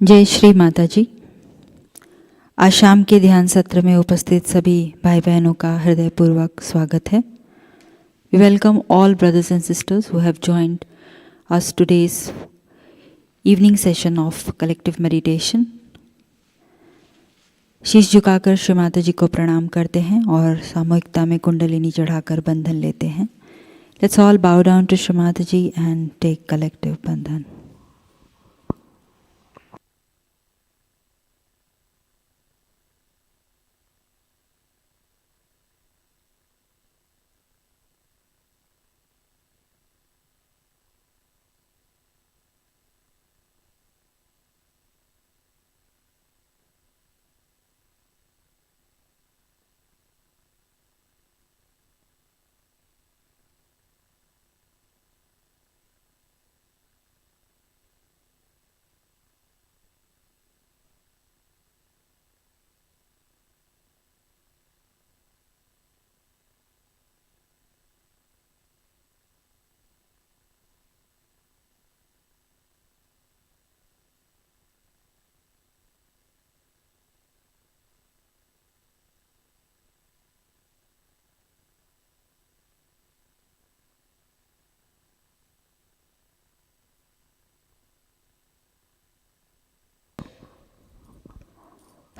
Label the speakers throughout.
Speaker 1: जय श्री माताजी। आज शाम के ध्यान सत्र में उपस्थित सभी भाई बहनों का हृदयपूर्वक स्वागत है। We welcome all brothers and sisters who have joined us today's evening session of collective meditation. शीश झुकाकर श्री माताजी को प्रणाम करते हैं और सामूहिकता में कुंडलिनी चढ़ाकर बंधन लेते हैं। Let's all bow down to Shri Mataji and take collective bandhan.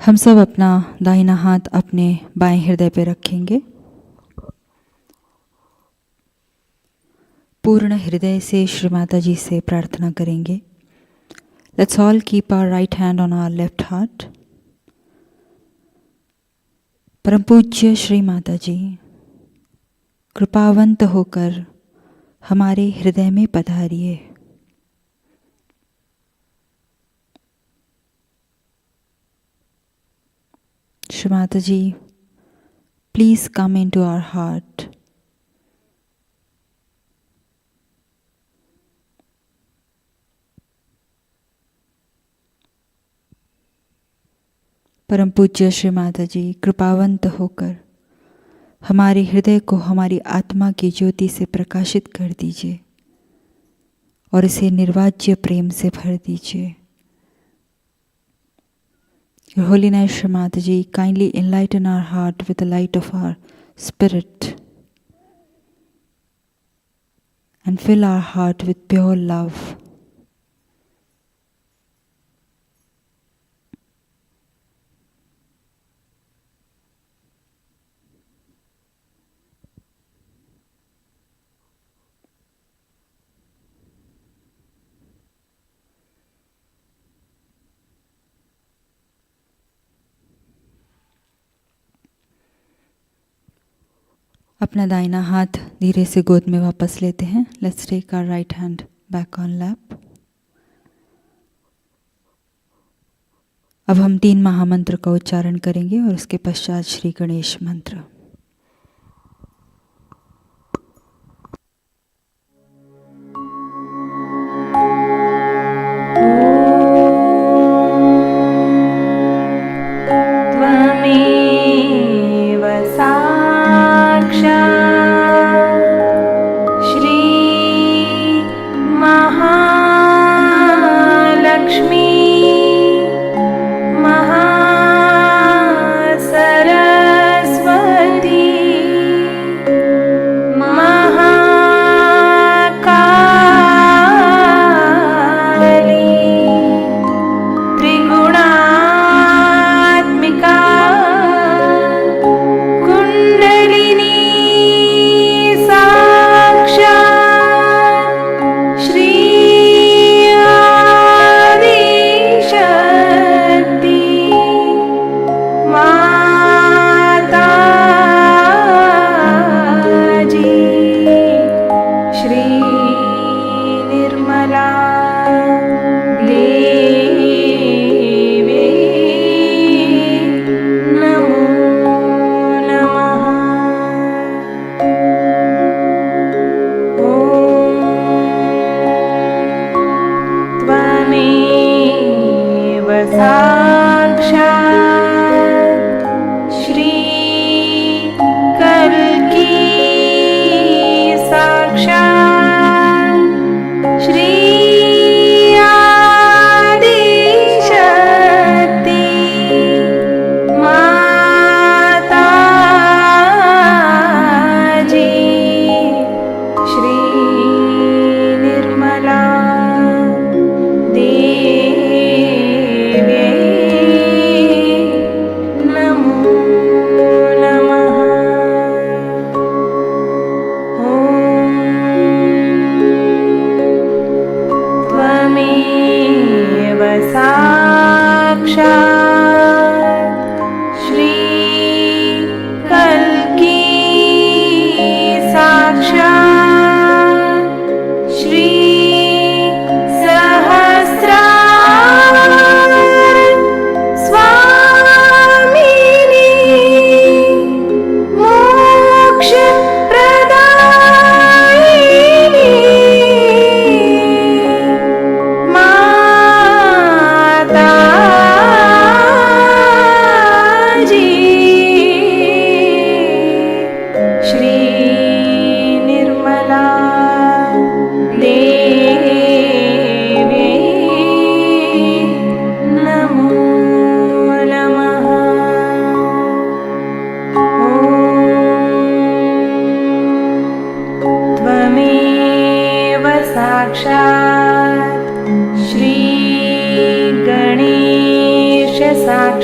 Speaker 1: हम सब अपना दाहिना हाथ अपने बाएं हृदय पे रखेंगे। पूर्ण हृदय से श्री माता जी से प्रार्थना करेंगे। Let's all keep our right hand on our left heart. परम पूज्य श्री माता जी, कृपावंत होकर हमारे हृदय में पधारिए। Shri Mataji, please come into our heart. परम पूज्य श्री माता जी, कृपावंत होकर हमारे हृदय को हमारी आत्मा की ज्योति से प्रकाशित कर दीजिए और इसे निर्वाज्य प्रेम से भर दीजिए। Your Holiness Shri Mataji, kindly enlighten our heart with the light of our spirit and fill our heart with pure love. अपना दाहिना हाथ धीरे से गोद में वापस लेते हैं। Let's take our right hand back on lap. अब हम 3 महामंत्र का उच्चारण करेंगे और उसके पश्चात श्री गणेश मंत्र।
Speaker 2: सरस्वती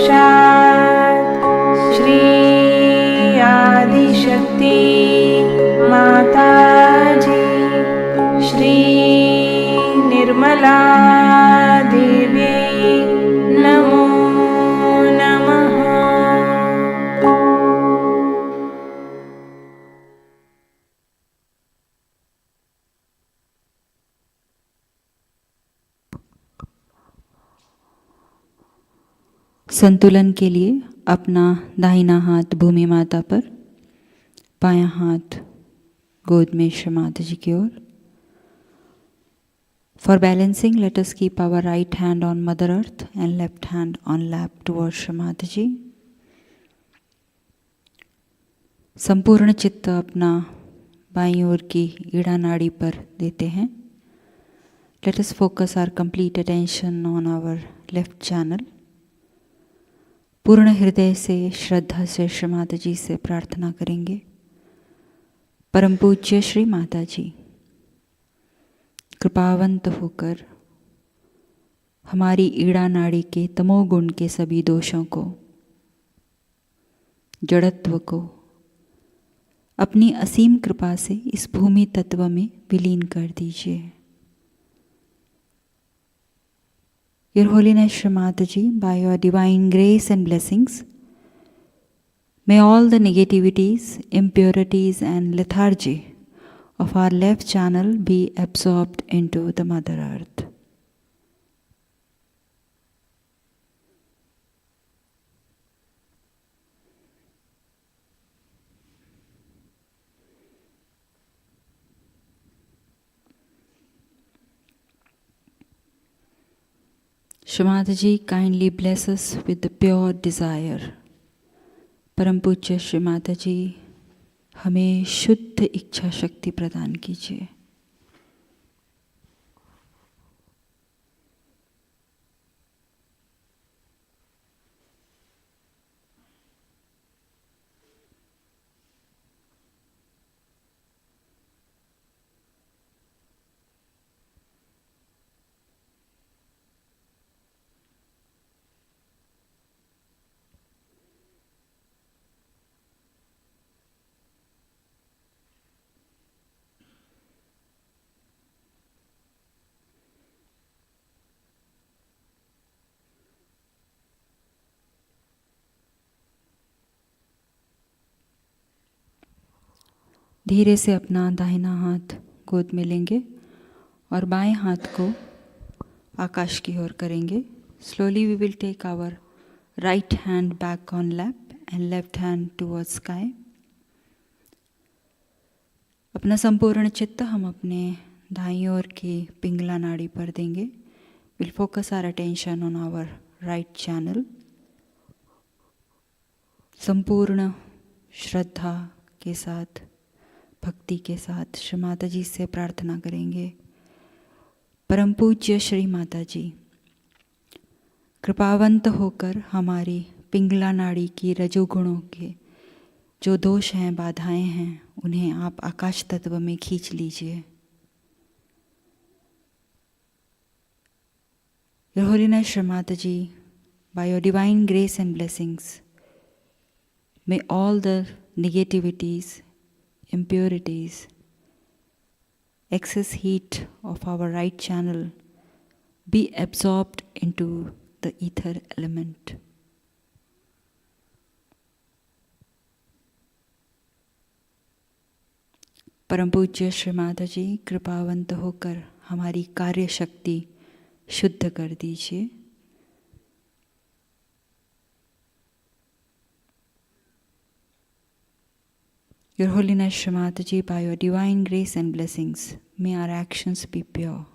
Speaker 2: साक्षात् श्री आदिशक्ति माताजी श्री निर्मला देवी नमो नमः।
Speaker 1: संतुलन के लिए अपना दाहिना हाथ भूमि माता पर, बायां हाथ गोद में श्री माता जी की ओर। For balancing, let us keep our right hand on Mother Earth and left hand on lap towards Shri Mataji. संपूर्ण चित्त अपना बाईं ओर की ईड़ा नाड़ी पर देते हैं. Let us focus our complete attention on our left channel. पूर्ण हृदय से श्रद्धा से श्री माता जी से प्रार्थना करेंगे. परम पूज्य श्री माता जी, कृपावंत होकर हमारी ईड़ा नाड़ी के तमोगुण के सभी दोषों को, जड़त्व को अपनी असीम कृपा से इस भूमि तत्व में विलीन कर दीजिए. Your Holiness Shri Mataji, by your divine grace and blessings, may all the negativities, impurities and lethargy of our left channel be absorbed into the Mother Earth. Shri Mataji, kindly bless us with the pure desire. परम पूज्य श्री माता जी, हमें शुद्ध इच्छा शक्ति प्रदान कीजिए. धीरे से अपना दाहिना हाथ गोद में लेंगे और बाएं हाथ को आकाश की ओर करेंगे. Slowly we will take our right hand back on lap and left hand towards sky. अपना संपूर्ण चित्त हम अपने दाईं ओर की पिंगला नाड़ी पर देंगे. We'll focus our attention on our right channel. संपूर्ण श्रद्धा के साथ, भक्ति के साथ श्री माता जी से प्रार्थना करेंगे. परम पूज्य श्री माता जी, कृपावंत होकर हमारी पिंगला नाड़ी की रजोगुणों के जो दोष हैं, बाधाएं हैं, उन्हें आप आकाश तत्व में खींच लीजिए. Your Holiness Shri Mataji, by your divine grace and blessings, may all the negativities, impurities, excess heat of our right channel be absorbed into the ether element. परम पूज्य श्री माता जी, कृपावंत होकर हमारी कार्य शक्ति शुद्ध कर दीजिए. Your Holiness Shri Mataji, by your divine grace and blessings, may our actions be pure.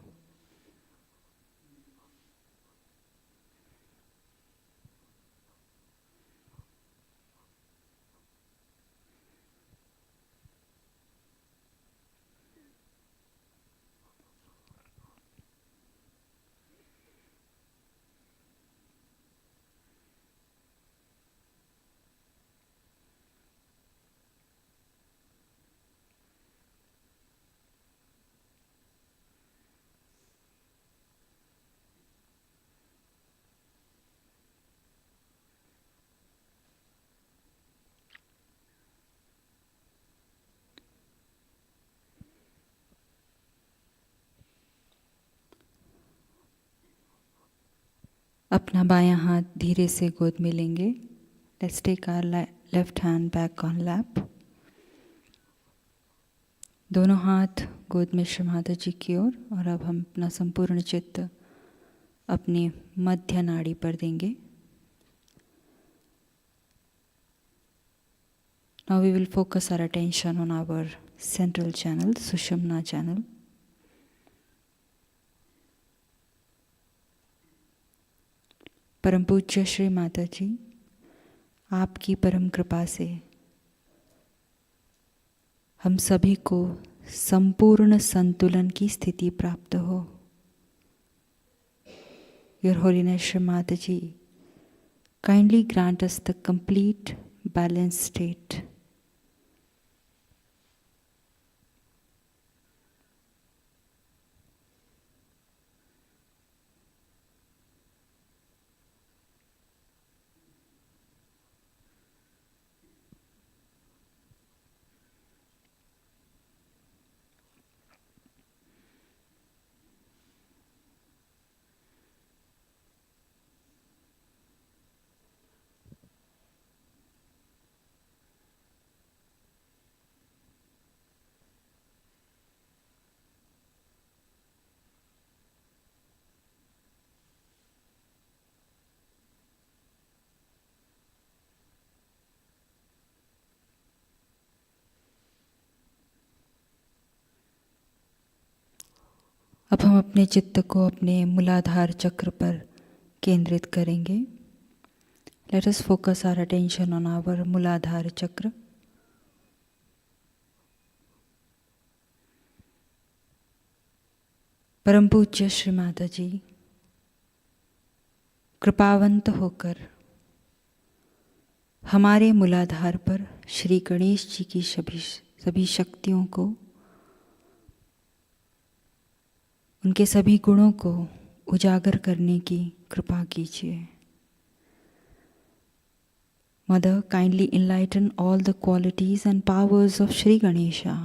Speaker 1: अपना बायां हाथ धीरे से गोद में लेंगे. Let's take our left hand back on lap. दोनों हाथ गोद में श्री माता जी की ओर. और अब हम अपना संपूर्ण चित्त अपने मध्य नाड़ी पर देंगे. Now we will focus our attention on our central channel, Sushumna channel. परम पूज्य श्री माता जी, आपकी परम कृपा से हम सभी को संपूर्ण संतुलन की स्थिति प्राप्त हो. Your Holiness Shri Mataji, kindly grant us the complete balanced state. अब हम अपने चित्त को अपने मूलाधार चक्र पर केंद्रित करेंगे. Let us focus our attention on our Muladhara chakra. परम पूज्य श्री माता जी, कृपावंत होकर हमारे मूलाधार पर श्री गणेश जी की सभी शक्तियों को, उनके सभी गुणों को उजागर करने की कृपा कीजिए. Mother, kindly enlighten all the qualities and powers of Shri Ganesha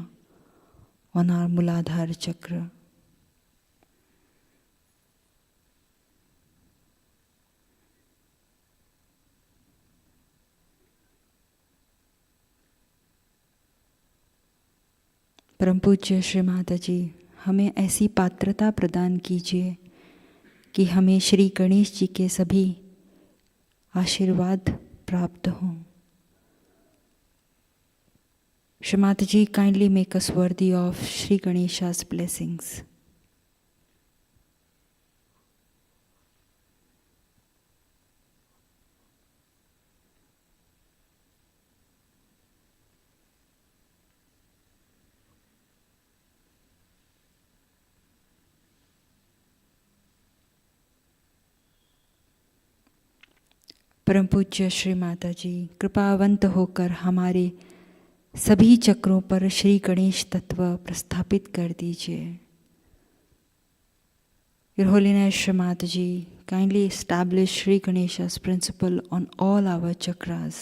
Speaker 1: on our Muladhara chakra. परम पूज्य श्री माता जी, हमें ऐसी पात्रता प्रदान कीजिए कि हमें श्री गणेश जी के सभी आशीर्वाद प्राप्त हों. श्री माता जी, kindly make us worthy of Shri गणेशा's blessings. परम पूज्य श्री माता जी, कृपावंत होकर हमारे सभी चक्रों पर श्री गणेश तत्व प्रस्थापित कर दीजिए. Your Holiness Shri Mataji, kindly establish Shri Ganesha's principle on all our chakras.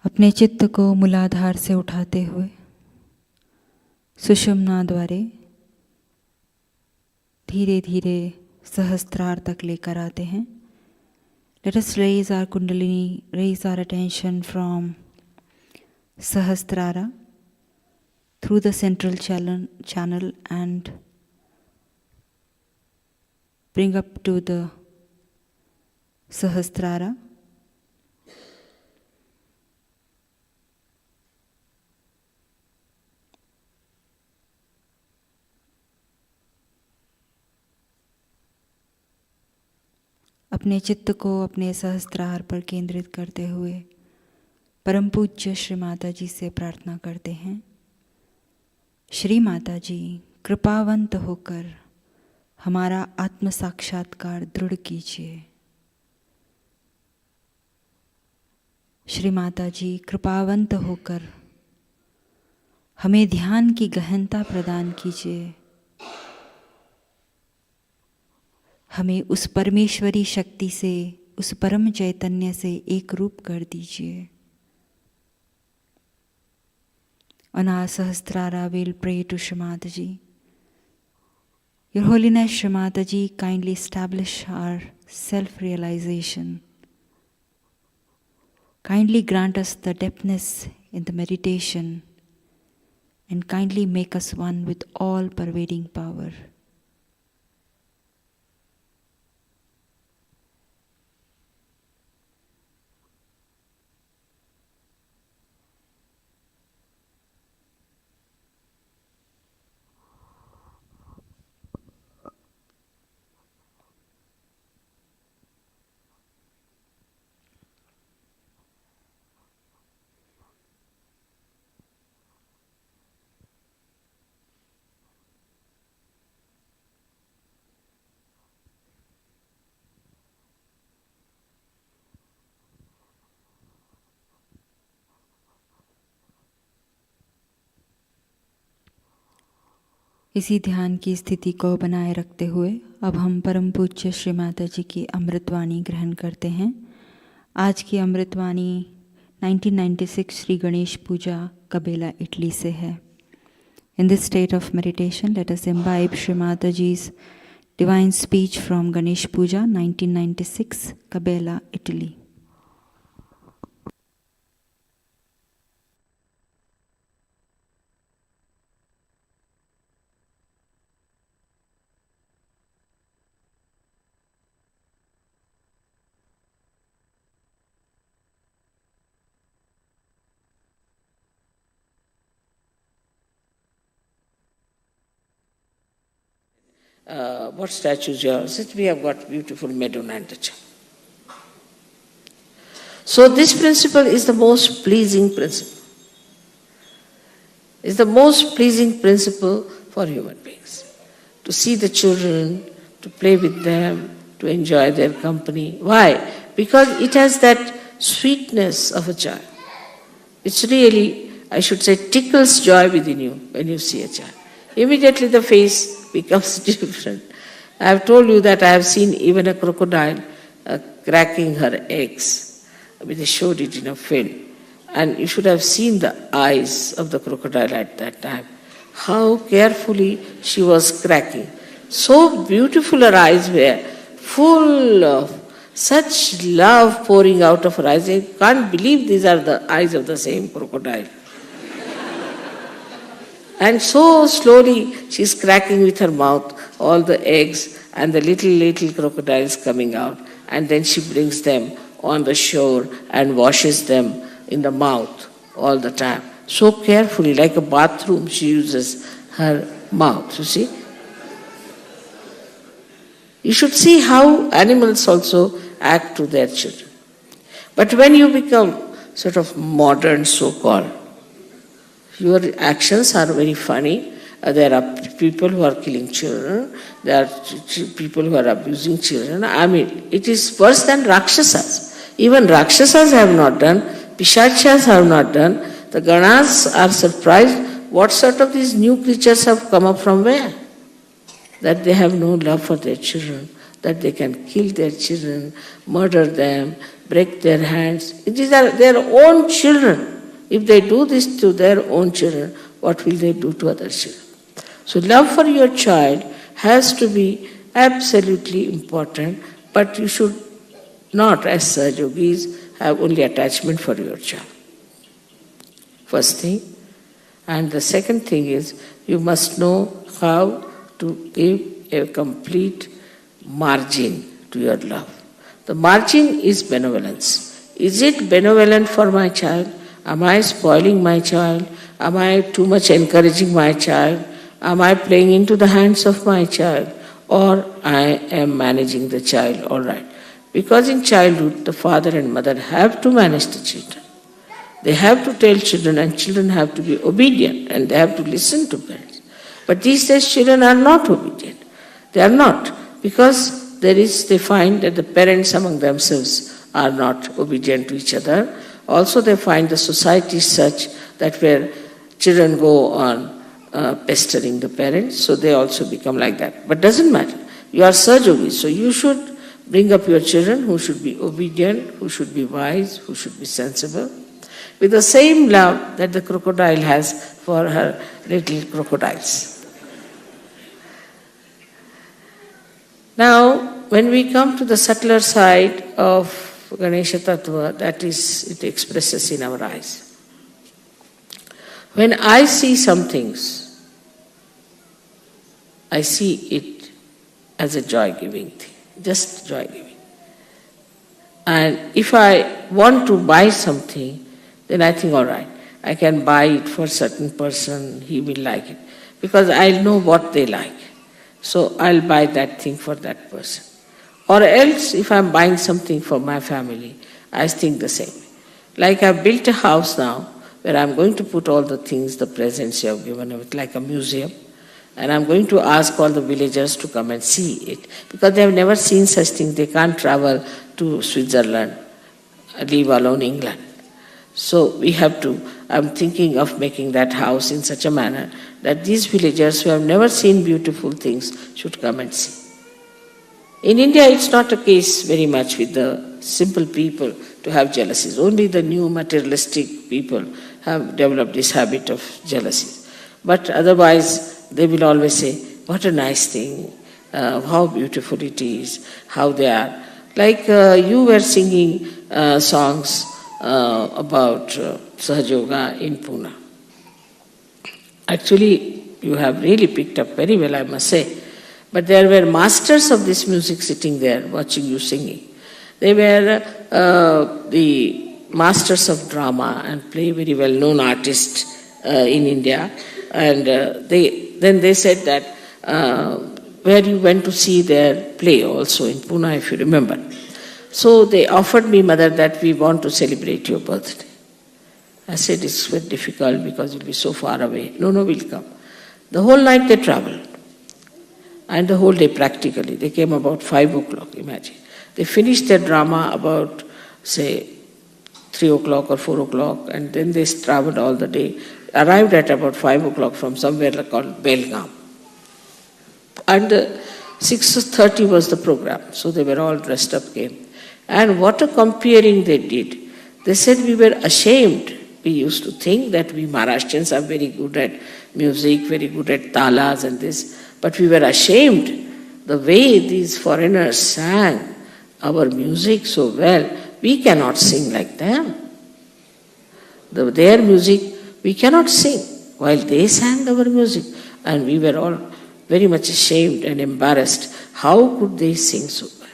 Speaker 1: अपने चित्त को मूलाधार से उठाते हुए सुषुम्ना द्वारे धीरे धीरे सहस्त्रार तक लेकर आते हैं. Let us raise our kundalini, raise our attention from Sahasrara through the central channel and bring up to the Sahasrara. अपने चित्त को अपने सहस्त्रार पर केंद्रित करते हुए परम पूज्य श्री माता जी से प्रार्थना करते हैं. श्री माता जी, कृपावंत होकर हमारा आत्म साक्षात्कार दृढ़ कीजिए. श्री माता जी, कृपावंत होकर हमें ध्यान की गहनता प्रदान कीजिए. हमें उस परमेश्वरी शक्ति से, उस परम चैतन्य से एक रूप कर दीजिए. On our Sahasrara, we'll pray to Shri Mataji. Your Holiness Shri Mataji, kindly establish our self-realization. Kindly grant us the depthness in the meditation and kindly make us one with all pervading power. इसी ध्यान की स्थिति को बनाए रखते हुए अब हम परम पूज्य श्री माता जी की अमृतवाणी ग्रहण करते हैं. आज की अमृतवाणी 1996 श्री गणेश पूजा कबेला इटली से है. In this state of meditation, let us imbibe Shri Mataji's divine speech from Ganesh Puja 1996, Cabella, Italy.
Speaker 3: What statues you are? Since we have got beautiful Madonna and the child. So this principle is the most pleasing principle. It's the most pleasing principle for human beings. To see the children, to play with them, to enjoy their company. Why? Because it has that sweetness of a child. It's really, I should say, tickles joy within you when you see a child. Immediately the face becomes different. I have told you that I have seen even a crocodile cracking her eggs. They showed it in a film. And you should have seen the eyes of the crocodile at that time. How carefully she was cracking. So beautiful her eyes were, full of such love pouring out of her eyes. I can't believe these are the eyes of the same crocodile. And so slowly she's cracking with her mouth all the eggs and the little crocodiles coming out. And then she brings them on the shore and washes them in the mouth all the time. So carefully, like a bathroom, she uses her mouth, you see. You should see how animals also act to their children. But when you become sort of modern, so-called, your actions are very funny. There are people who are killing children. There are people who are abusing children. I mean, it is worse than Rakshasas. Even Rakshasas have not done. Pishachas have not done. The Ganas are surprised. What sort of these new creatures have come up from where? That they have no love for their children. That they can kill their children, murder them, break their hands. These are their own children. If they do this to their own children, what will they do to other children? So love for your child has to be absolutely important, but you should not, as Sahajayogis, have only attachment for your child. First thing. And the second thing is, you must know how to give a complete margin to your love. The margin is benevolence. Is it benevolent for my child? Am I spoiling my child? Am I too much encouraging my child? Am I playing into the hands of my child? Or I am managing the child all right? Because in childhood, the father and mother have to manage the children. They have to tell children, and children have to be obedient, and they have to listen to parents. But these days, children are not obedient. They are not, because they find that the parents among themselves are not obedient to each other. Also, they find the society such that where children go on pestering the parents, so they also become like that. But doesn't matter. You are Sahajayogi, so you should bring up your children who should be obedient, who should be wise, who should be sensible, with the same love that the crocodile has for her little crocodiles. Now, when we come to the subtler side of Ganesha Tattva, that is, it expresses in our eyes. When I see some things, I see it as a joy-giving thing, just joy-giving. And if I want to buy something, then I think, all right, I can buy it for a certain person, he will like it. Because I know what they like. So I'll buy that thing for that person. Or else, if I'm buying something for my family, I think the same. Like I've built a house now, where I'm going to put all the things, the presents you have given, with like a museum. And I'm going to ask all the villagers to come and see it. Because they have never seen such things. They can't travel to Switzerland, leave alone England. So we have to, I'm thinking of making that house in such a manner that these villagers who have never seen beautiful things should come and see. In India, it's not a case very much with the simple people to have jealousies. Only the new materialistic people have developed this habit of jealousy. But otherwise, they will always say, what a nice thing, how beautiful it is, how they are. Like you were singing songs about Sahajayoga in Pune. Actually, you have really picked up very well, I must say. But there were masters of this music sitting there watching you singing. They were the masters of drama and play very well-known artists in India. And then they said that where you went to see their play also in Pune, if you remember. So they offered me, Mother, that we want to celebrate your birthday. I said, it's very difficult because you'll be so far away. No, we'll come. The whole night they traveled. And the whole day practically. They came about 5 o'clock, imagine. They finished their drama about, say, 3 o'clock or 4 o'clock, and then they traveled all the day. Arrived at about 5 o'clock from somewhere called Belgaum. And 6:30 was the program, so they were all dressed up, came. And what a comparing they did. They said we were ashamed. We used to think that we Maharashtrians are very good at music, very good at talas and this. But we were ashamed the way these foreigners sang our music so well. We cannot sing like them. Their music, we cannot sing while they sang our music. And we were all very much ashamed and embarrassed. How could they sing so well?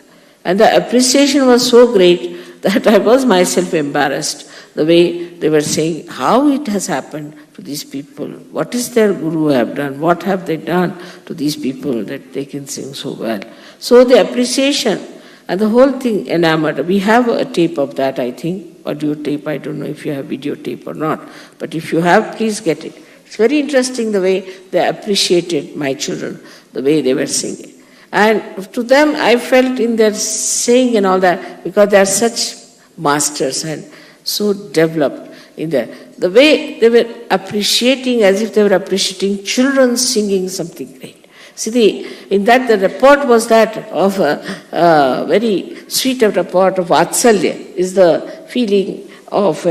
Speaker 3: And the appreciation was so great that I was myself embarrassed the way they were saying how it has happened to these people. What is their guru have done? What have they done to these people that they can sing so well? So the appreciation and the whole thing enamored. We have a tape of that, I think. Audio tape, I don't know if you have video tape or not. But if you have, please get it. It's very interesting the way they appreciated my children, the way they were singing. And to them, I felt in their saying and all that, because they are such masters and so developed in there. The way they were appreciating, as if they were appreciating children singing something great. See, in that the report was that of a very sweet report of Vatsalya, is the feeling of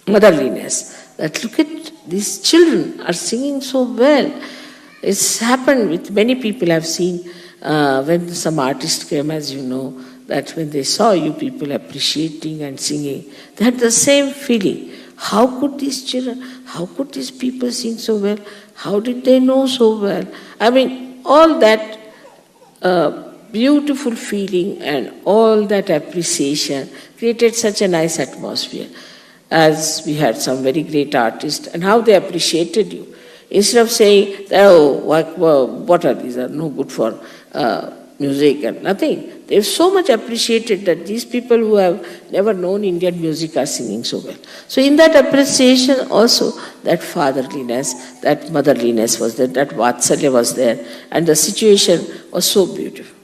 Speaker 3: motherliness. That look at these children are singing so well. It's happened with many people I've seen when some artist came, as you know, that when they saw you people appreciating and singing, they had the same feeling. How could these children, how could these people sing so well? How did they know so well? I mean, all that beautiful feeling and all that appreciation created such a nice atmosphere. As we had some very great artists, and how they appreciated you. Instead of saying, oh, what are these, are no good for music and nothing. They've so much appreciated that these people who have never known Indian music are singing so well. So in that appreciation also, that fatherliness, that motherliness was there, that Vatsalya was there, and the situation was so beautiful.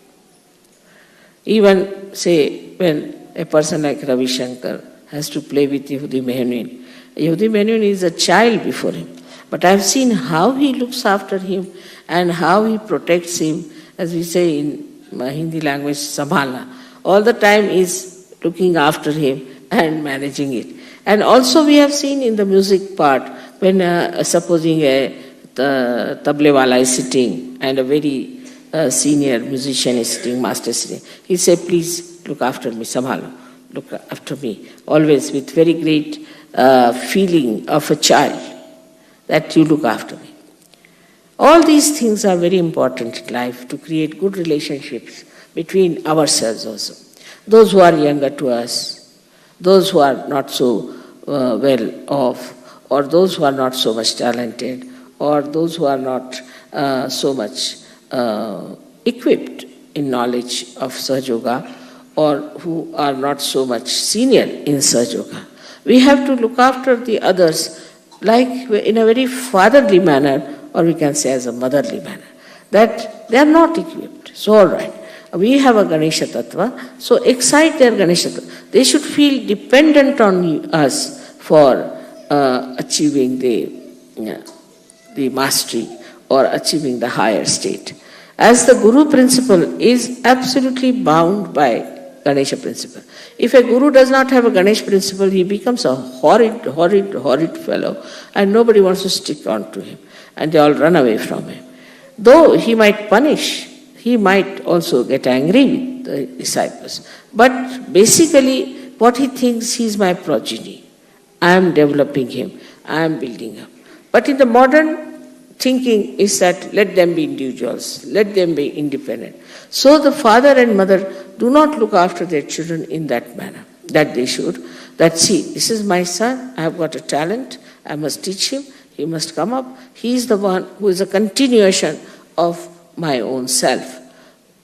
Speaker 3: Even, say, when a person like Ravi Shankar has to play with Yehudi Menuhin. Yehudi Menuhin is a child before him. But I've seen how he looks after him and how he protects him, as we say in Hindi language, Sambhala. All the time is looking after him and managing it. And also we have seen in the music part, when supposing a tablewala is sitting and a very senior musician is sitting, master is sitting, he say, please look after me, Sambhalo, look after me, always with very great feeling of a child, that you look after me. All these things are very important in life to create good relationships between ourselves also. Those who are younger to us, those who are not so well off, or those who are not so much talented, or those who are not so much equipped in knowledge of Sahajayoga, or who are not so much senior in Sahajayoga. We have to look after the others like in a very fatherly manner, or we can say as a motherly manner, that they are not equipped. So all right, we have a Ganesha Tattva, so excite their Ganesha Tattva. They should feel dependent on us for achieving the mastery or achieving the higher state. As the Guru principle is absolutely bound by Ganesha principle. If a Guru does not have a Ganesha principle, he becomes a horrid fellow, and nobody wants to stick on to him, and they all run away from him. Though he might punish, he might also get angry with the disciples. But basically, what he thinks, he is my progeny. I am developing him, I am building up. But in the modern thinking is that let them be individuals, let them be independent. So the father and mother do not look after their children in that manner, that they should. That see, this is my son, I have got a talent, I must teach him, he must come up. He is the one who is a continuation of my own self.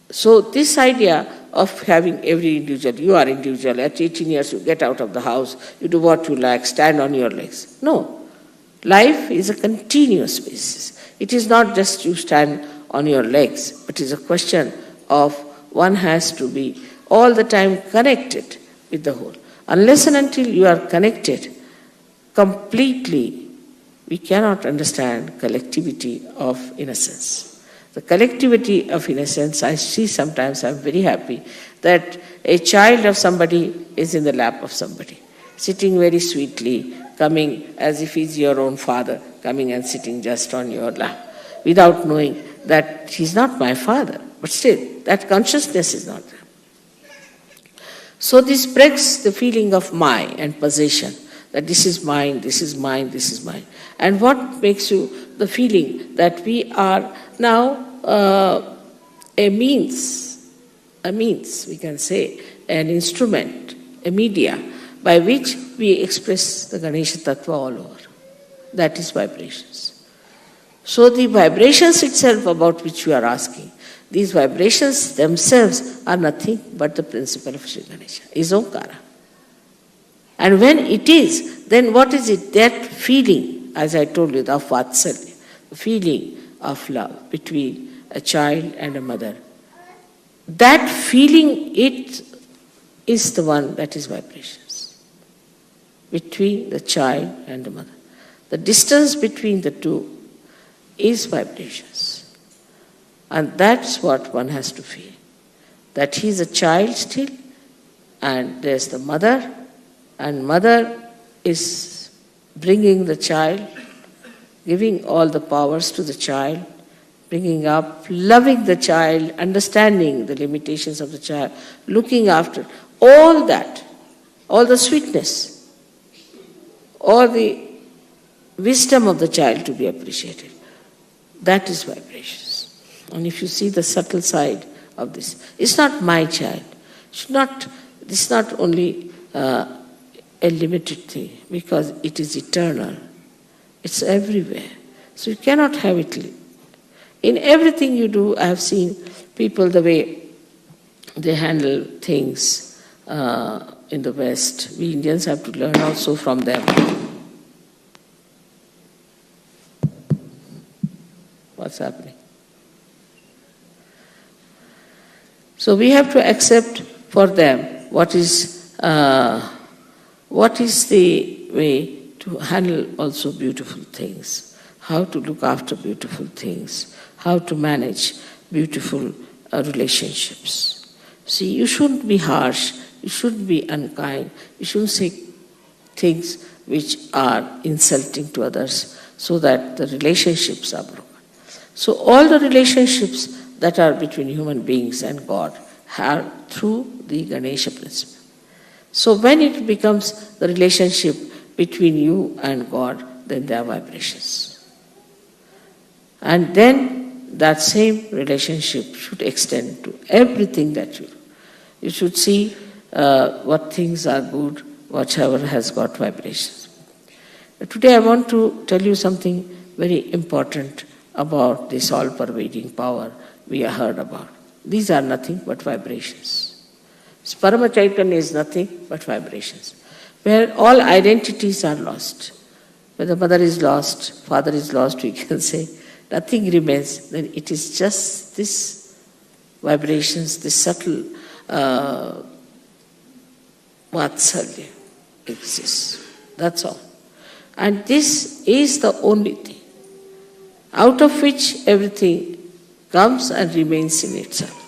Speaker 3: So this idea of having every individual, you are individual, at 18 years you get out of the house, you do what you like, stand on your legs. No. Life is a continuous basis. It is not just you stand on your legs, but it is a question of one has to be all the time connected with the whole. Unless and until you are connected completely, we cannot understand collectivity of innocence. The collectivity of innocence, I see sometimes, I'm very happy that a child of somebody is in the lap of somebody, sitting very sweetly, coming as if he's your own father, coming and sitting just on your lap, without knowing that he's not my father. But still, that consciousness is not there. So this breaks the feeling of my and possession, that this is mine, this is mine, this is mine. And what makes you the feeling that we are now a means, we can say, an instrument, a media, by which we express the Ganesha Tattva all over. That is vibrations. So the vibrations itself about which you are asking, these vibrations themselves are nothing but the principle of Shri Ganesha, is Omkara. And when it is, then what is it? That feeling, as I told you, of Vatsalya, the feeling of love between a child and a mother. That feeling, it is the one that is vibrations between the child and the mother. The distance between the two is vibrations. And that's what one has to feel. That he is a child still, and there's the mother, and mother is bringing the child, giving all the powers to the child, bringing up, loving the child, understanding the limitations of the child, looking after all that, all the sweetness, all the wisdom of the child to be appreciated. That is vibrations. And if you see the subtle side of this, it's not my child. This is not only a limited thing, because it is eternal. It's everywhere. So you cannot have it. In everything you do, I have seen people, the way they handle things in the West. We Indians have to learn also from them. What's happening? So we have to accept for them what is the way to handle also beautiful things. how to look after beautiful things, how to manage beautiful relationships. See, you shouldn't be harsh, you shouldn't be unkind, you shouldn't say things which are insulting to others so that the relationships are broken. So all the relationships that are between human beings and God are through the Ganesha principle. So when it becomes the relationship between you and God, then there are vibrations. And then that same relationship should extend to everything that you do. You should see what things are good, whatever has got vibrations. Today I want to tell you something very important about this all-pervading power we have heard about. These are nothing but vibrations. Parama Chaitanya is nothing but vibrations, where all identities are lost. When the mother is lost, father is lost, we can say, nothing remains, then it is just this vibrations, this subtle vatsalya exists. That's all. And this is the only thing, out of which everything comes and remains in itself.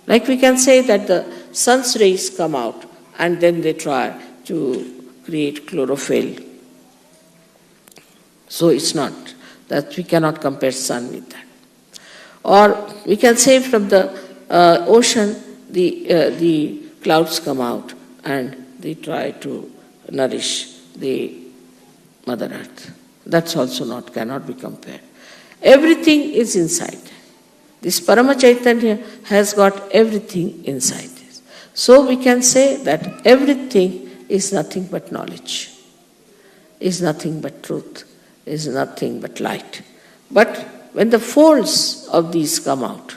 Speaker 3: Like we can say that the sun's rays come out and then they try to create chlorophyll. So it's not, that we cannot compare sun with that. Or we can say from the ocean, the clouds come out and they try to nourish the Mother Earth. That's also cannot be compared. Everything is inside. This Parama Chaitanya has got everything inside this. So we can say that everything is nothing but knowledge, is nothing but truth, is nothing but light. But when the folds of these come out,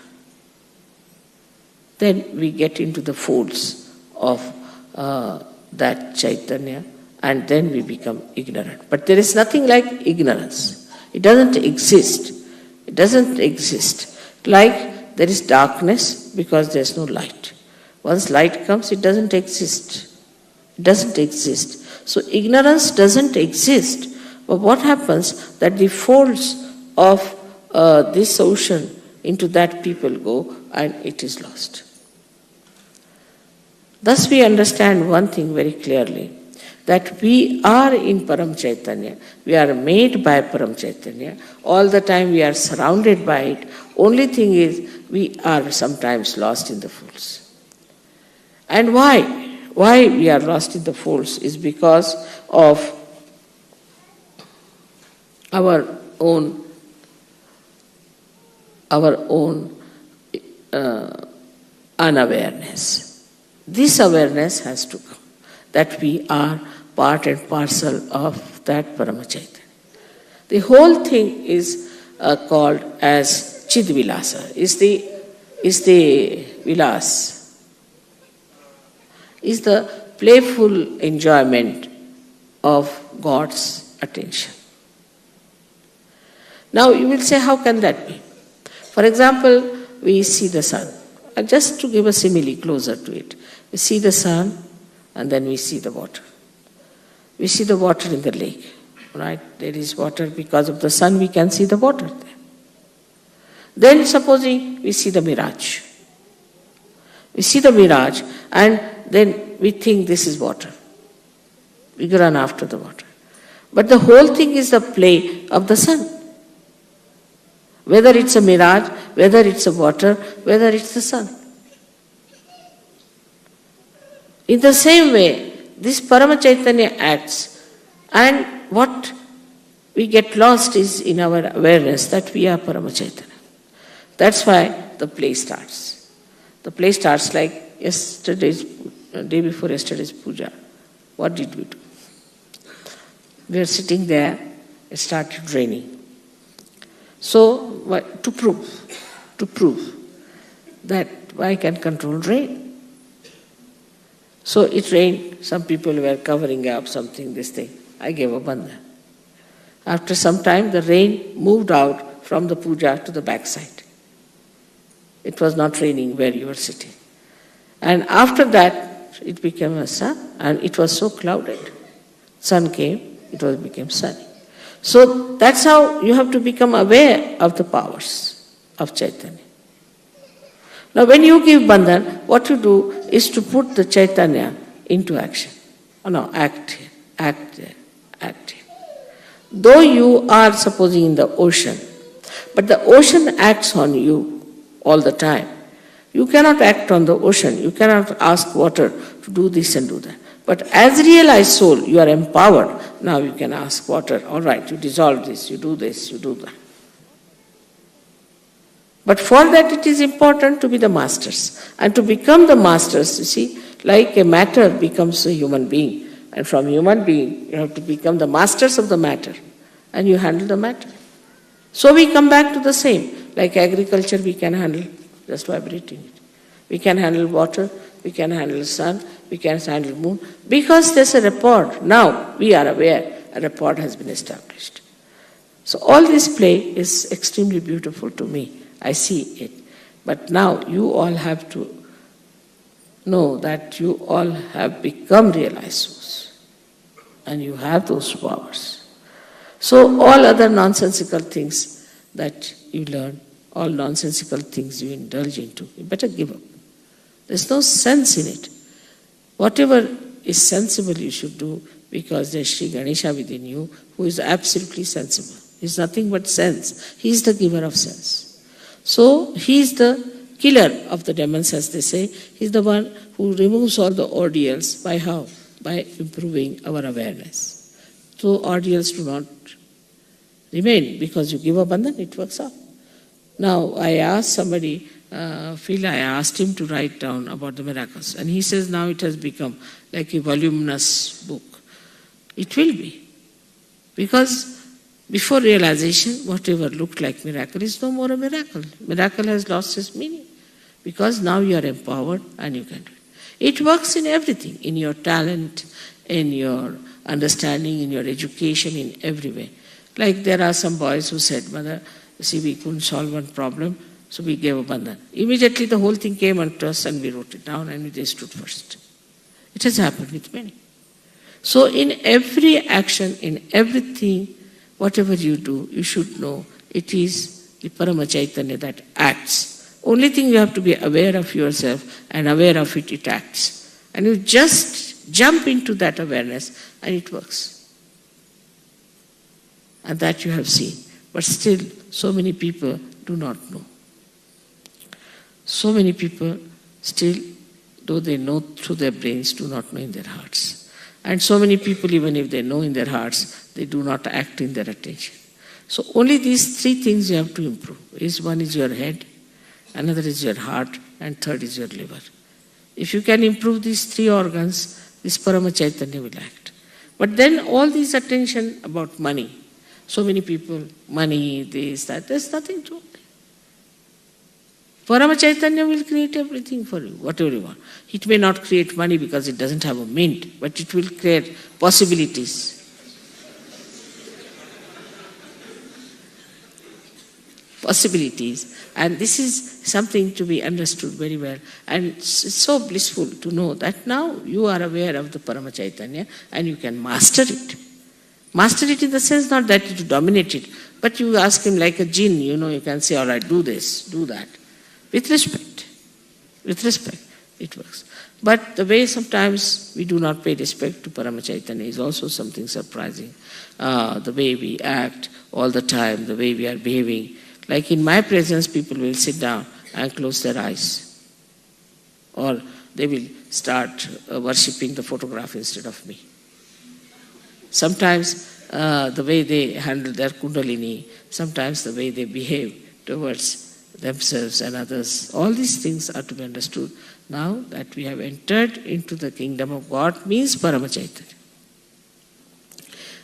Speaker 3: then we get into the folds of that Chaitanya, and then we become ignorant. But there is nothing like ignorance. It doesn't exist. It doesn't exist. Like there is darkness because there is no light. Once light comes, it doesn't exist. It doesn't exist. So ignorance doesn't exist. But what happens that the folds of this ocean, into that people go and it is lost. Thus we understand one thing very clearly, that we are in Param Chaitanya, we are made by Param Chaitanya, all the time we are surrounded by it. Only thing is, we are sometimes lost in the folds. And why? Why we are lost in the folds is because of our own unawareness. This awareness has to come, that we are part and parcel of that Parama Chaitanya. The whole thing is called as Chidvilasa, is the vilas, is the playful enjoyment of God's attention. Now you will say, how can that be? For example, we see the sun. Just to give a simile closer to it, we see the sun and then we see the water. We see the water in the lake, right? There is water because of the sun, we can see the water there. Then supposing we see the mirage. We see the mirage and then we think this is water. We run after the water. But the whole thing is the play of the sun. Whether it's a mirage, whether it's a water, whether it's the sun. In the same way, this Parama Chaitanya acts, and what we get lost is in our awareness that we are Parama Chaitanya. That's why the play starts. The play starts like day before yesterday's puja. What did we do? We were sitting there, it started raining. So, to prove that I can control rain. So it rained, some people were covering up something, this thing. I gave a bandha. After some time, the rain moved out from the puja to the backside. It was not raining where you were sitting. And after that, it became a sun, and it was so clouded. Sun came, it became sunny. So that's how you have to become aware of the powers of Chaitanya. Now when you give bandhan, what you do is to put the Chaitanya into action. Oh no, act here, act there, act here. Though you are supposing in the ocean, but the ocean acts on you all the time. You cannot act on the ocean. You cannot ask water to do this and do that. But as realized soul, you are empowered. Now you can ask water, all right, you dissolve this, you do this, you do that. But for that it is important to be the masters. And to become the masters, you see, like a matter becomes a human being. And from human being, you have to become the masters of the matter. And you handle the matter. So we come back to the same. Like agriculture, we can handle just vibrating it. We can handle water, we can handle sun, we can handle moon. Because there's a rapport. Now we are aware a rapport has been established. So all this play is extremely beautiful to me. I see it. But now you all have to know that you all have become realized souls. And you have those powers. So all other nonsensical things that you learn, all nonsensical things you indulge into, you better give up. There's no sense in it. Whatever is sensible you should do, because there's Shri Ganesha within you who is absolutely sensible. He's nothing but sense. He's the giver of sense. So he's the killer of the demons, as they say. He's the one who removes all the ordeals. By how? By improving our awareness. So ordeals do not remain, because you give abundance, it works out. Now I asked somebody, Phil, I asked him to write down about the miracles, and he says now it has become like a voluminous book. It will be, because before realization, whatever looked like miracle is no more a miracle. Miracle has lost its meaning, because now you are empowered and you can do it. It works in everything, in your talent, in your understanding, in your education, in every way. Like there are some boys who said, Mother, you see, we couldn't solve one problem, so we gave abandon. Immediately the whole thing came unto us and we wrote it down and we stood first. It has happened with many. So in every action, in everything, whatever you do, you should know it is the Parama Chaitanya that acts. Only thing you have to be aware of yourself, and aware of it, it acts. And you just jump into that awareness and it works. And that you have seen. But still, so many people do not know. So many people still, though they know through their brains, do not know in their hearts. And so many people, even if they know in their hearts, they do not act in their attention. So only these three things you have to improve. One is your head, another is your heart, and third is your liver. If you can improve these three organs, this Parama Chaitanya will act. But then all this attention about money, so many people, money, this, that, there's nothing to it. Parama Chaitanya will create everything for you, whatever you want. It may not create money because it doesn't have a mint, but it will create possibilities. Possibilities. And this is something to be understood very well. And it's so blissful to know that now you are aware of the Parama Chaitanya and you can master it. Master it in the sense not that you dominate it, but you ask him like a jinn, you can say, all right, do this, do that. With respect. With respect, it works. But the way sometimes we do not pay respect to Parama Chaitanya is also something surprising. The way we act all the time, the way we are behaving. Like in my presence, people will sit down and close their eyes. Or they will start worshipping the photograph instead of me. Sometimes the way they handle their kundalini, sometimes the way they behave towards themselves and others, all these things are to be understood. Now that we have entered into the kingdom of God means Parama Chaitanya.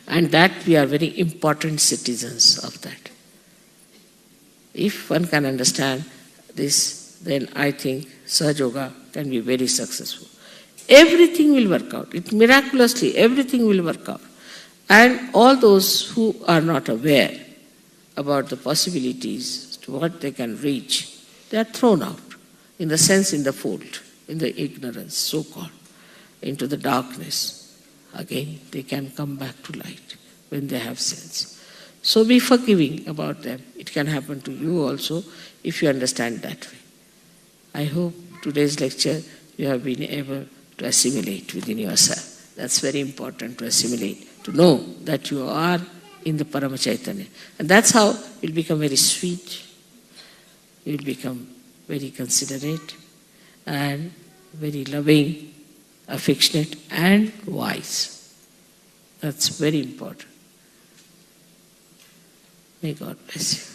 Speaker 3: And that we are very important citizens of that. If one can understand this, then I think Sahajayoga can be very successful. Everything will work out. Miraculously, everything will work out. And all those who are not aware about the possibilities to what they can reach, they are thrown out, in the sense in the fold, in the ignorance, so-called, into the darkness. Again, they can come back to light when they have sense. So be forgiving about them. It can happen to you also if you understand that way. I hope today's lecture you have been able to assimilate within yourself. That's very important, to assimilate, to know that you are in the Parama Chaitanya. And that's how you'll become very sweet, you'll become very considerate and very loving, affectionate and wise. That's very important. May God bless you.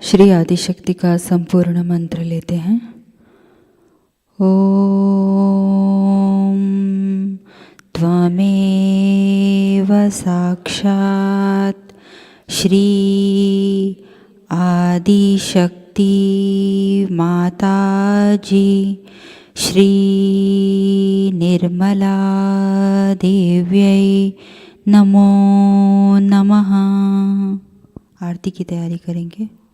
Speaker 1: Shri Adishakti का संपूर्ण मंत्र लेते हैं। ओम त्वमेव साक्षात् श्री आदिशक्ति माताजी श्री निर्मला देव्यै नमो नमः। आरती की तैयारी करेंगे।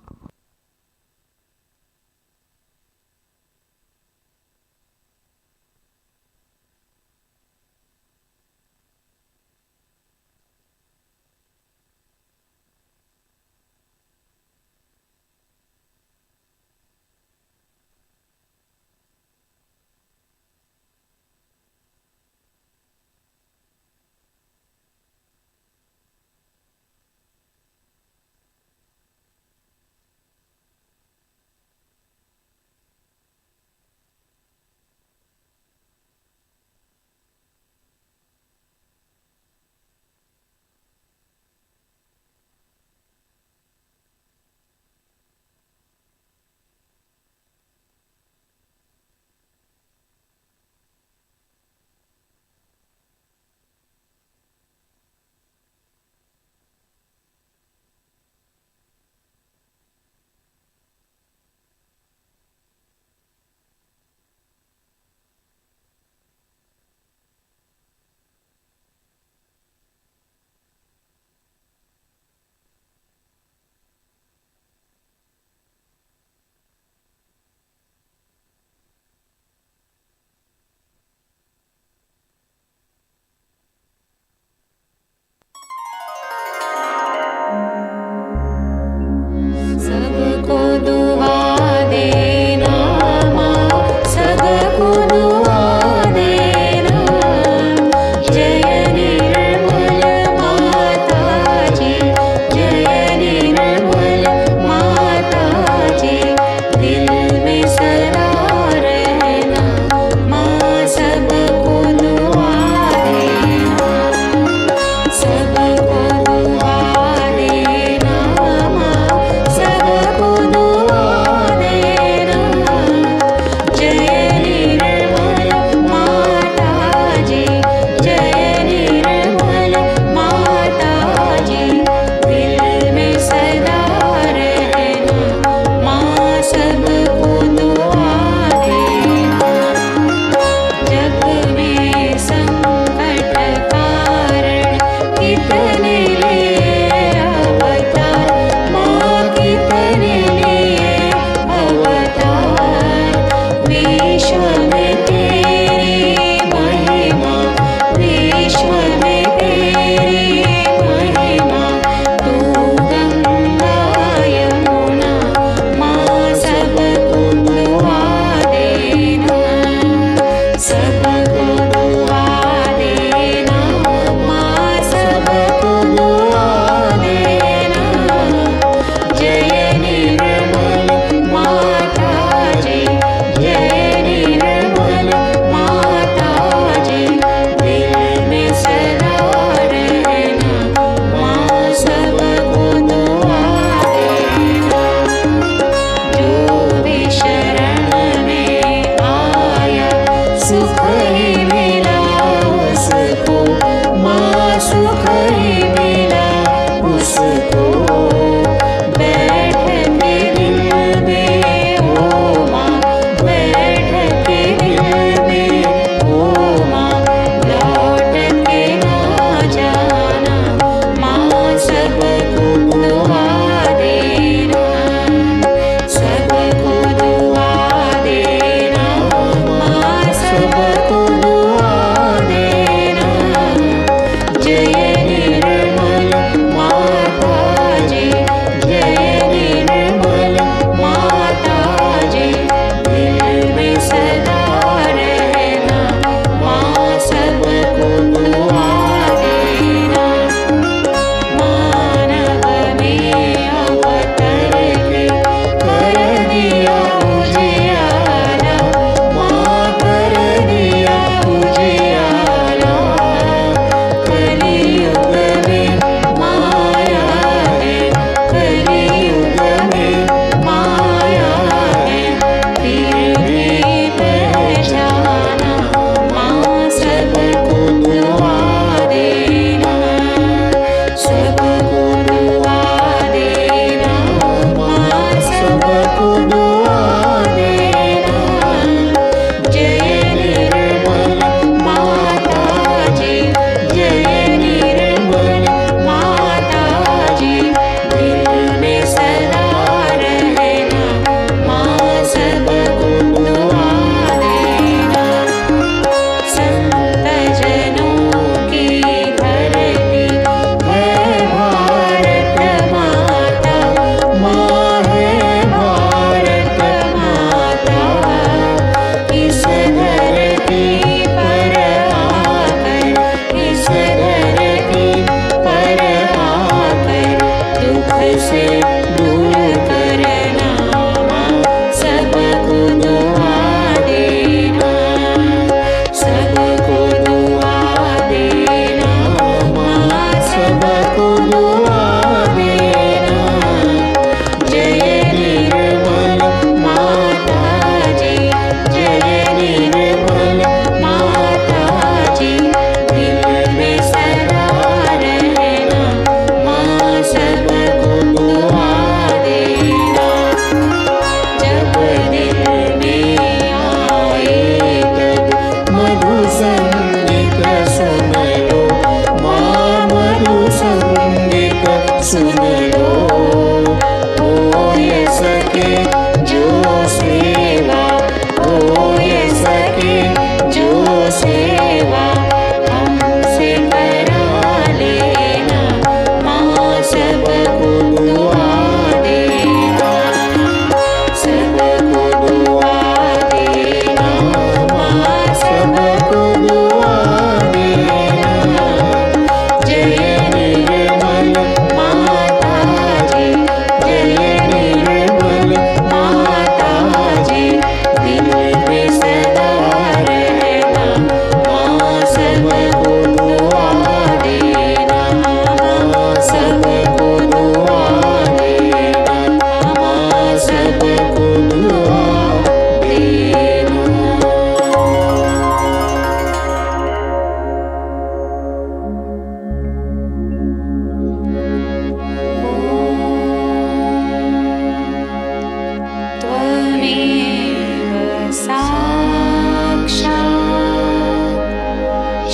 Speaker 2: साक्षात्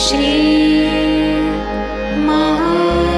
Speaker 2: श्री महालक्ष्मी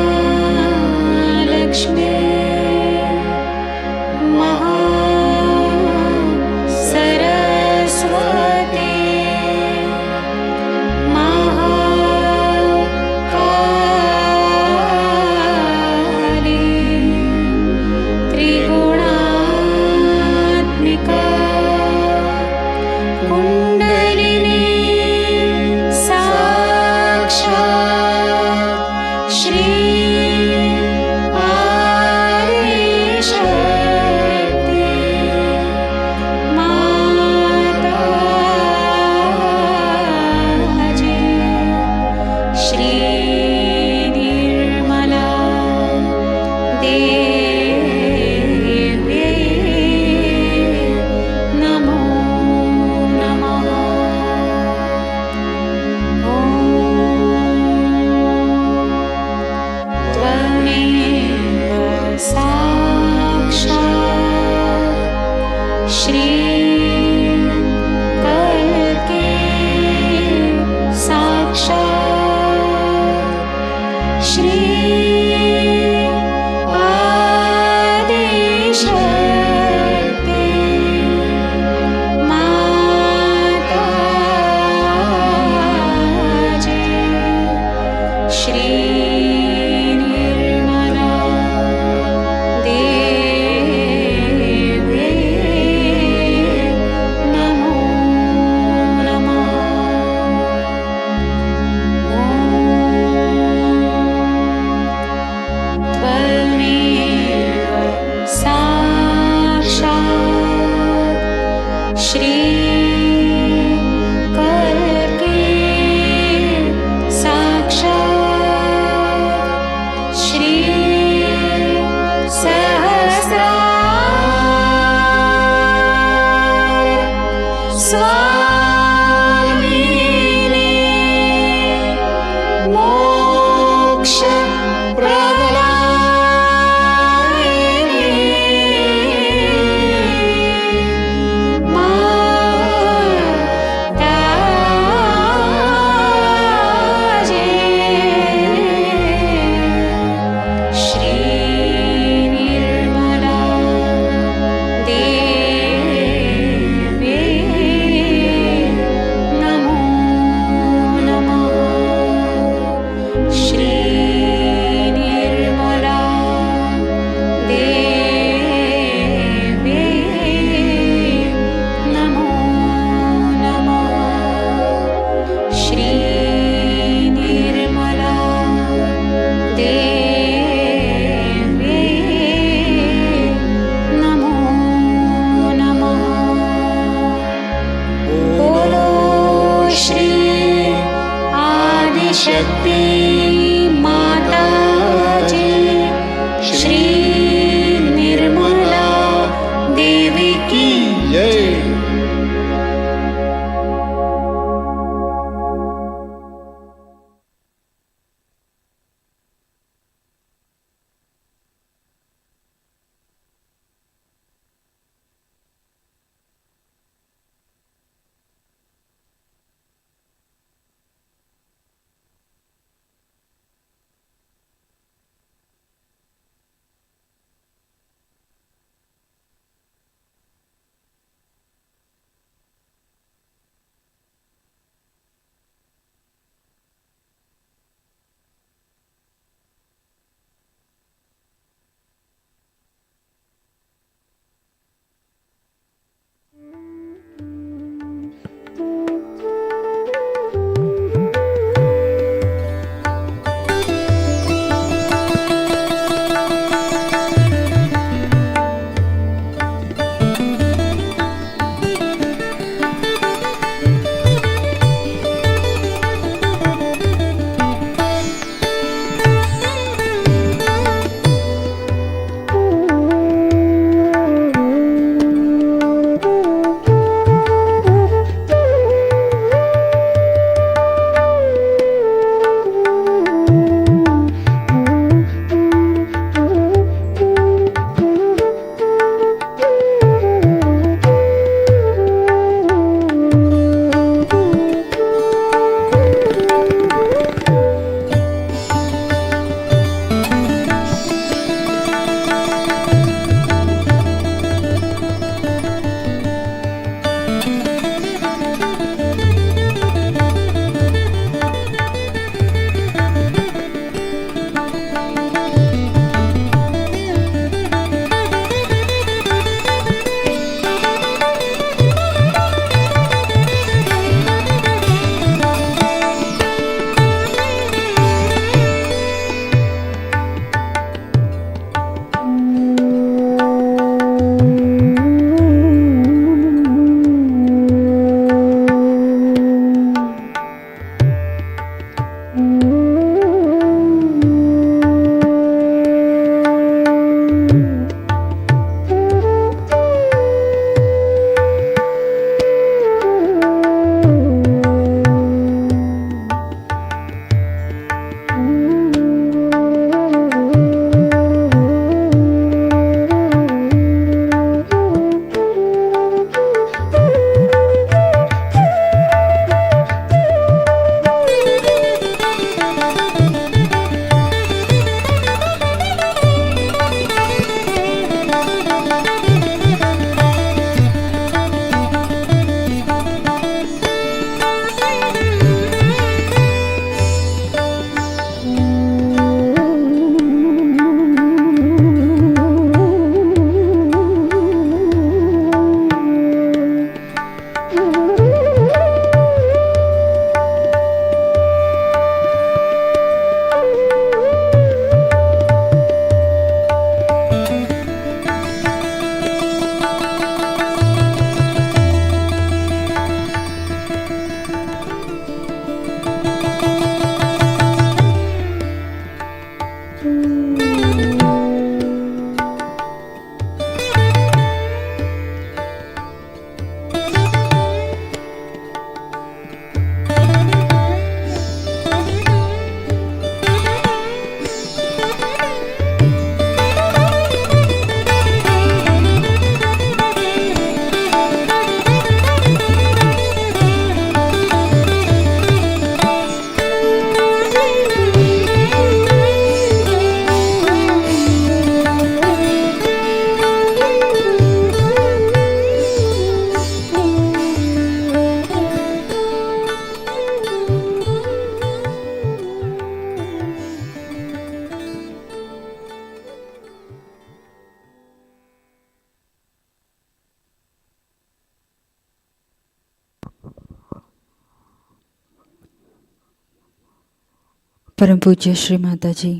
Speaker 1: परम पूज्य श्री माताजी,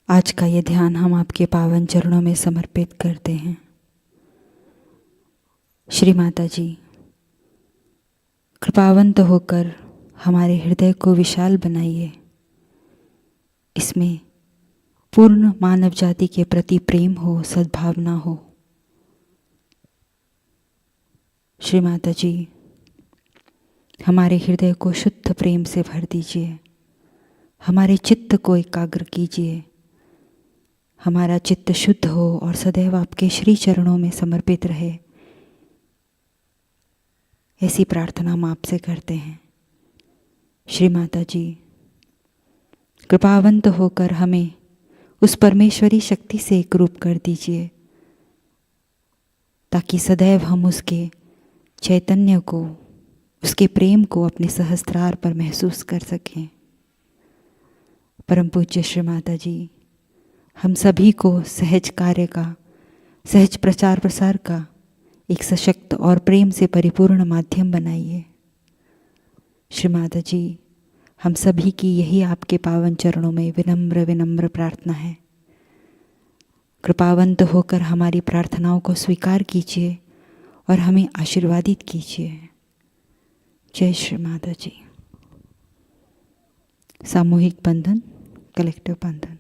Speaker 1: आज का ये ध्यान हम आपके पावन चरणों में समर्पित करते हैं। श्री माताजी, कृपावंत होकर हमारे हृदय को विशाल बनाइए। इसमें पूर्ण मानव जाति के प्रति प्रेम हो, सद्भावना हो। श्री माताजी, हमारे हृदय को शुद्ध प्रेम से भर दीजिए। हमारे चित्त को एकाग्र कीजिए। हमारा चित्त शुद्ध हो और सदैव आपके श्री चरणों में समर्पित रहे, ऐसी प्रार्थना हम आपसे करते हैं। श्री माताजी, कृपावंत होकर हमें उस परमेश्वरी शक्ति से एकरूप कर दीजिए, ताकि सदैव हम उसके चैतन्य को, उसके प्रेम को अपने सहस्त्रार पर महसूस कर सकें। परम पूज्य श्री माताजी, हम सभी को सहज कार्य का, सहज प्रचार प्रसार का एक सशक्त और प्रेम से परिपूर्ण माध्यम बनाइए। श्री माताजी, हम सभी की यही आपके पावन चरणों में विनम्र विनम्र प्रार्थना है। कृपावंत होकर हमारी प्रार्थनाओं को स्वीकार कीजिए और हमें आशीर्वादित कीजिए। जय श्री माताजी। सामूहिक बंधन, कलेक्टिव बंधन।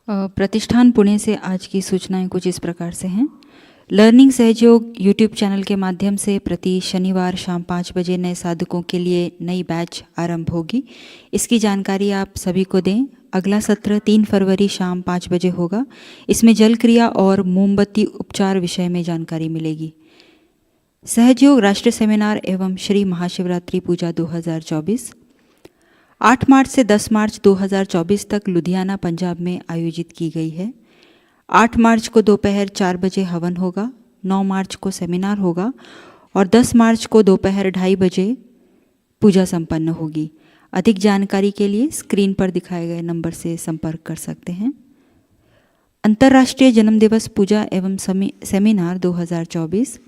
Speaker 1: प्रतिष्ठान पुणे से आज की सूचनाएं कुछ इस प्रकार से हैं। लर्निंग सहयोग यूट्यूब चैनल के माध्यम से प्रति शनिवार शाम 5 बजे नए साधकों के लिए नई बैच आरंभ होगी। इसकी जानकारी आप सभी को दें। अगला सत्र 3 फरवरी शाम 5 बजे होगा। इसमें जल क्रिया और मोमबत्ती उपचार विषय में जानकारी मिलेगी। सहयोग राष्ट्रीय सेमिनार एवं श्री महाशिवरात्रि पूजा 2024 8 मार्च से 10 मार्च 2024 तक लुधियाना पंजाब में आयोजित की गई है। 8 मार्च को दोपहर 4 बजे हवन होगा, 9 मार्च को सेमिनार होगा और 10 मार्च को दोपहर 2:30 बजे पूजा संपन्न होगी। अधिक जानकारी के लिए स्क्रीन पर दिखाए गए नंबर से संपर्क कर सकते हैं। अंतर्राष्ट्रीय जन्म दिवस पूजा एवं सेमिनार 2024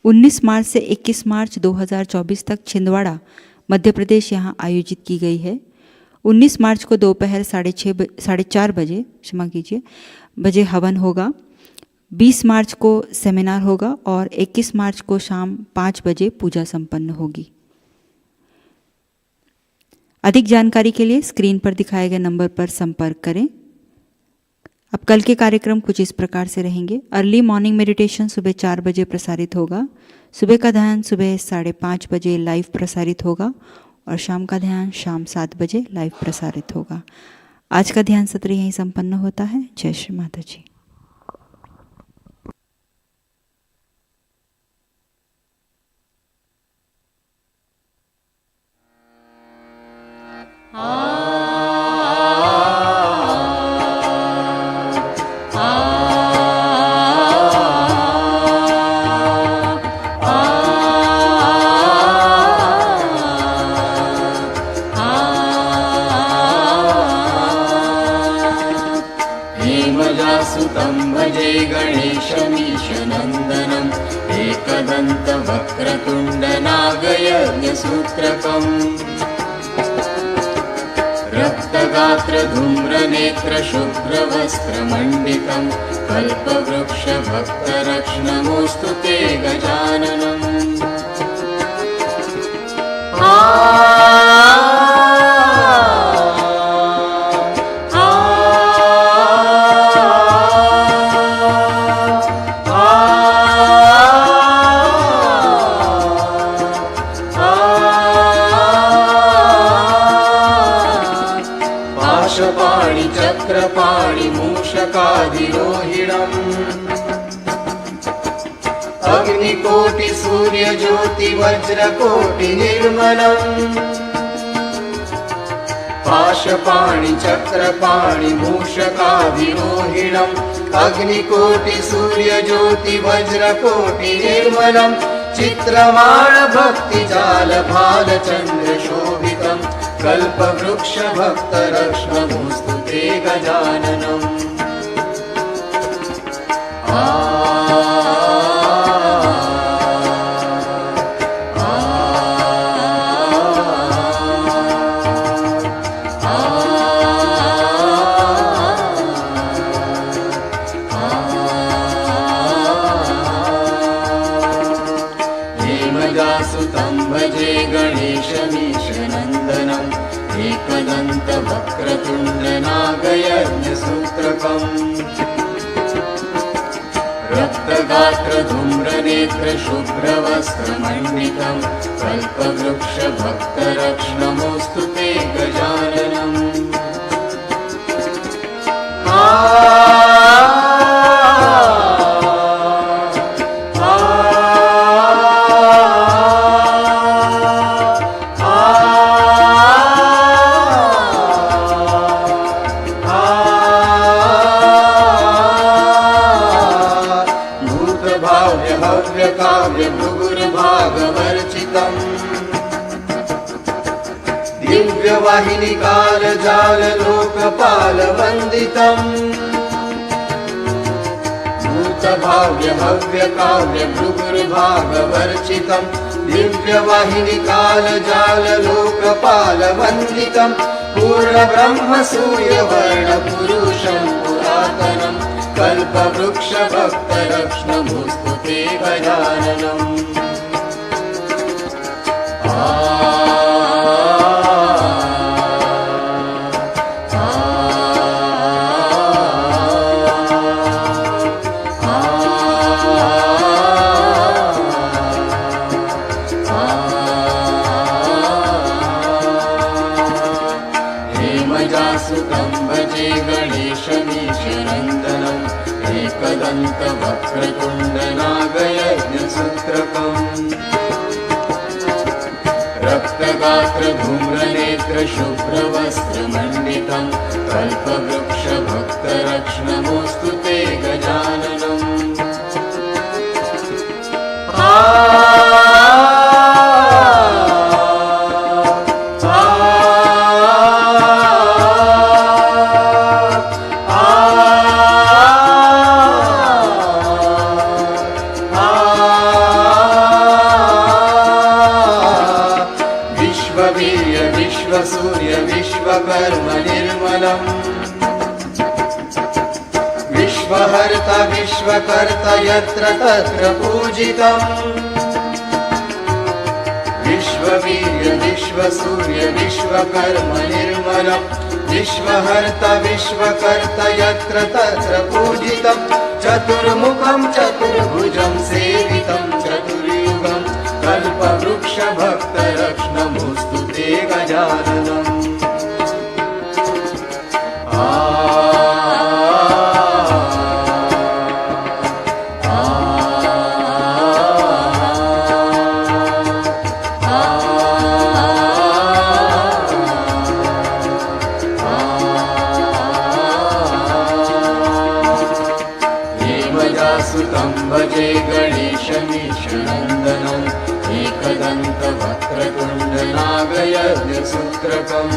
Speaker 1: 19 मार्च से 21 मार्च 2024 तक छिंदवाड़ा मध्य प्रदेश यहाँ आयोजित की गई है। 19 मार्च को दोपहर 4:30 बजे हवन होगा। 20 मार्च को सेमिनार होगा और 21 मार्च को शाम 5 बजे पूजा संपन्न होगी। अधिक जानकारी के लिए स्क्रीन पर दिखाए गए नंबर पर संपर्क करें। अब कल के कार्यक्रम कुछ इस प्रकार से रहेंगे। अर्ली मॉर्निंग मेडिटेशन सुबह 4 बजे प्रसारित होगा। सुबह का ध्यान सुबह 5:30 बजे लाइव प्रसारित होगा और शाम का ध्यान शाम 7 बजे लाइव प्रसारित होगा। आज का ध्यान सत्र यहीं संपन्न होता है। जय श्री माताजी।
Speaker 4: वक्रतुण्डनागयज्ञसूत्रकम् रक्तगात्रधूम्रनेत्रशुभ्रवस्त्रमण्डितं कल्पवृक्षभक्तरक्ष्णमोऽस्तु ते गजाननम्। पाशपाणि चक्रपाणि मूषकादिरोहिणम् अग्निकोटि सूर्यज्योति वज्रकोटि निर्मलम्। पाशपाणि चक्रपाणि मूषकादिरोहिणम् अग्निकोटि सूर्यज्योति वज्रकोटि निर्मलम्। चित्रमाण भक्तिजाल भालचन्द्रशोभितम् कल्पवृक्षभक्तरक्ष्णमोऽस्तु ते गजाननम्। हेमजासुतं भजे गणेशमीशनन्दनम् एकदन्तवक्रतुण्डनागयज्ञसूत्रकम् रक्तगात्रधूम्रनेत्रशुभ्रवस्त्रमण्डितं कल्पवृक्षभक्तरक्ष्णमोऽस्तु ते गजाननम्। भृगुर्भागवर्चितम् दिव्यवाहिनीकालजाललोकपालवन्दितम् भूतभाव्यहव्यकाव्य भृगुर्भागवर्चितम् दिव्यवाहिनीकालजाललोकपालवन्दितम् पूर्णब्रह्मसूर्यवर्णपुरुषं पुरातनम् कल्पवृक्षभक्तरक्ष्णमोऽस्तु ते गजाननम्। हेमजासुतं भजे गणेशमीशनन्दनम् एकदन्तवक्रतुण्डनागयज्ञसूत्रकम् रक्तगात्रधूम्रनेत्रशुभ्रवस्त्रमण्डितं कल्पवृक्षभक्तरक्ष्णमोऽस्तु ते गजाननम्। विश्वसूर्य विश्वकर्म निर्मलम् विश्वहर्ता विश्वकर्ता यत्र तत्र पूजितम् विश्ववीर्य विश्वसूर्य विश्वकर्म निर्मलम् विश्वहर्ता विश्वकर्ता यत्र तत्र पूजितम् चतुर्मुखं चतुर्भुजं सेवितं चतुर्युगम् कल्पवृक्षभक्तरक्ष्णमोऽस्तु ते गजाननम्। हेमजासुतं भजे गणेशमीशनन्दनम् एकदन्तवक्रतुण्डनागयज्ञसूत्रकम्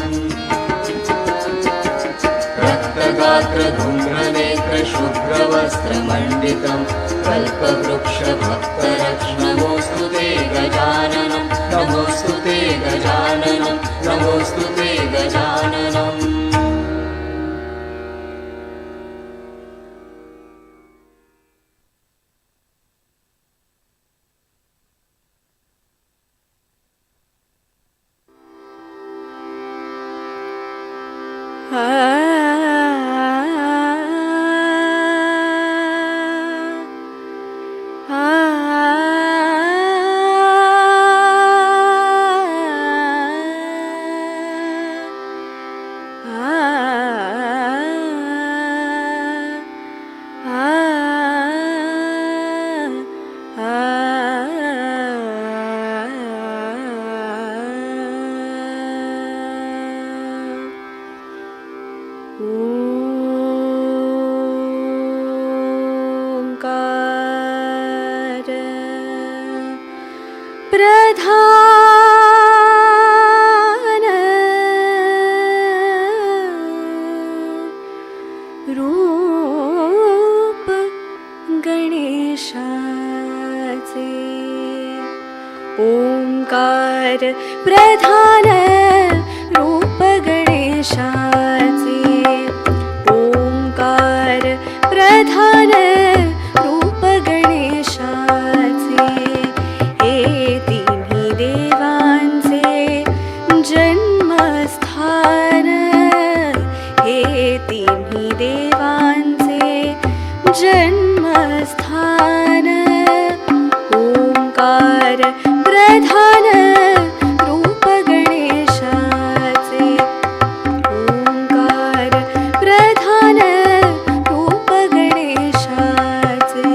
Speaker 4: रक्तगात्रधूम्रनेत्रशुभ्रवस्त्रमण्डितं कल्पवृक्षभक्तरक्ष्णमोऽस्तु ते गजाननं नमोऽस्तु ते गजाननं नमोऽस्तु ते गजाननम्
Speaker 2: रूप गणेशाचे ओंकार प्रधान रूप गणेशाचे ओंकार प्रधान रूप गणेशाचे हे तिन्ही देवांचे जन्मस्थान हे तिन्ही देवांचे जन्मस्थान ओंकार प्रधान रूप गणेशाचे ओंकार प्रधान रूप गणेशाचे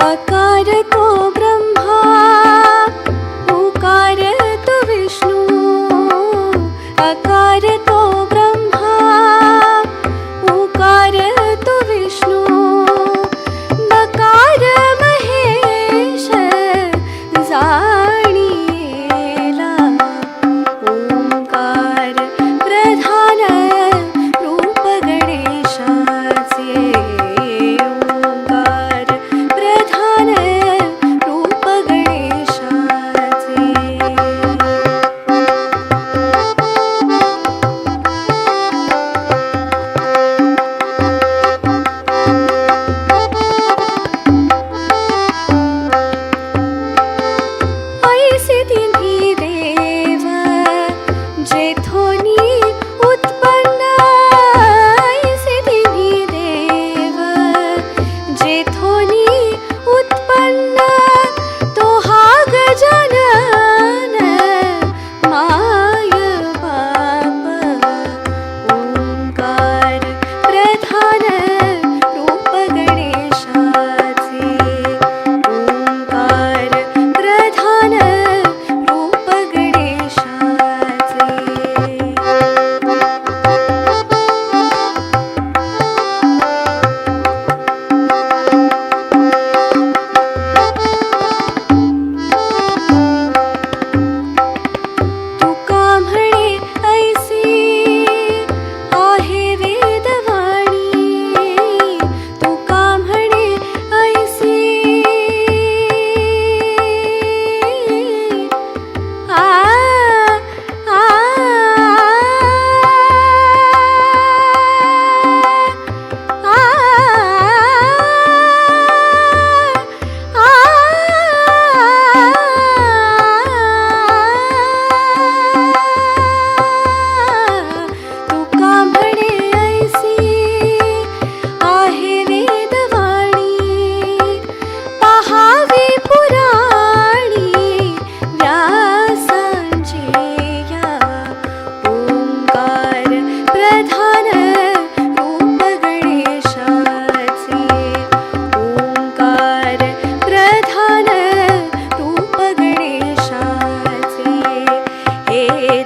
Speaker 2: अकार तो ब्रह्मा उकार तो विष्णु अकार तो ब्रह्मा उकार तो विष्णु नकार महेश जाणीला ओंकार प्रधान रूप गणेशाचे ओंकार प्रधान रूप गणेशाचे ऐसे तिन्ही देव जेथोनी उत्पन्न ऐसे तिन्ही देव जेथोनी उत्पन्न तो हा गजानन माय बाप ओंकार प्रधान रूप गणेशाचे ओंकार प्रधान रूप गणेशाचे तुका म्हणे ऐसी आहे वेदवाणी तुका म्हणे ऐसी आ आ तुका म्हणे ऐसी आहे वेदवाणी पहावी पुराणी व्यासांचे या ओंकार प्रधान रूप गणेशाचे ओंकार प्रधान रूप गणेशाचे हे